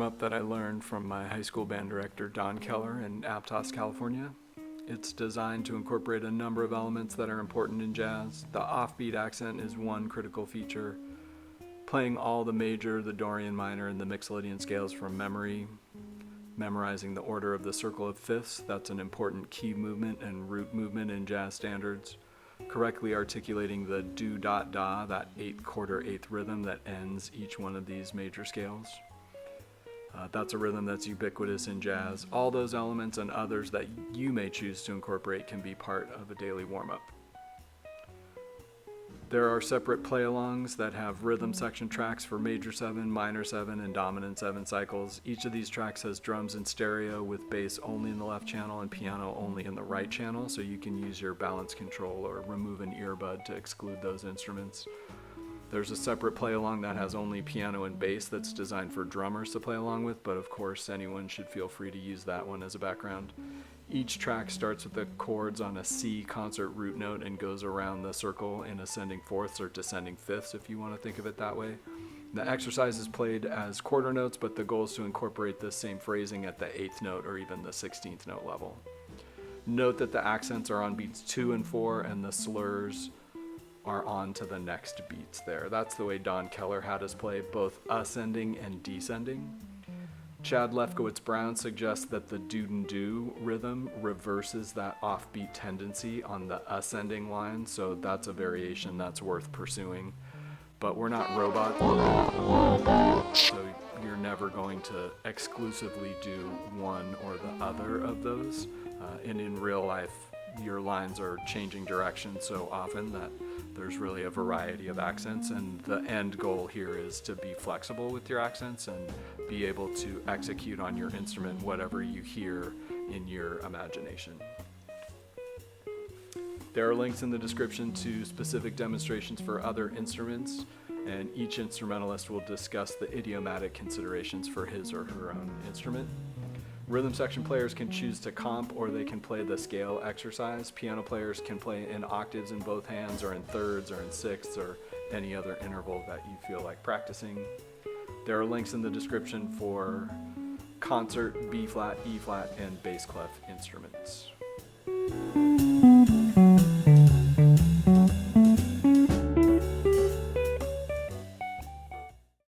warm-up that I learned from my high school band director, Don Keller, in Aptos, California. It's designed to incorporate a number of elements that are important in jazz. The offbeat accent is one critical feature. Playing all the major, the Dorian minor, and the Mixolydian scales from memory. Memorizing the order of the circle of fifths, that's an important key movement and root movement in jazz standards. Correctly articulating the do-dot-da, that 8/4/8 rhythm that ends each one of these major scales. That's a rhythm that's ubiquitous in jazz. All those elements and others that you may choose to incorporate can be part of a daily warm-up. There are separate play-alongs that have rhythm section tracks for major 7, minor 7, and dominant 7 cycles. Each of these tracks has drums in stereo with bass only in the left channel and piano only in the right channel, so you can use your balance control or remove an earbud to exclude those instruments. There's a separate play-along that has only piano and bass that's designed for drummers to play along with, but of course anyone should feel free to use that one as a background. Each track starts with the chords on a C concert root note and goes around the circle in ascending fourths or descending fifths, if you want to think of it that way. The exercise is played as quarter notes, but the goal is to incorporate this same phrasing at the 8th note or even the 16th note level. Note that the accents are on beats 2 and 4 and the slurs are on to the next beats there. That's the way Don Keller had us play both ascending and descending. Chad Lefkowitz-Brown suggests that the do-do rhythm reverses that offbeat tendency on the ascending line, so that's a variation that's worth pursuing. But we're not robots, so you're never going to exclusively do one or the other of those. And in real life, your lines are changing direction so often that there's really a variety of accents, and the end goal here is to be flexible with your accents and be able to execute on your instrument whatever you hear in your imagination. There are links in the description to specific demonstrations for other instruments, and each instrumentalist will discuss the idiomatic considerations for his or her own instrument. Rhythm section players can choose to comp, or they can play the scale exercise. Piano players can play in octaves in both hands, or in thirds, or in sixths, or any other interval that you feel like practicing. There are links in the description for concert, B-flat, E-flat, and bass clef instruments.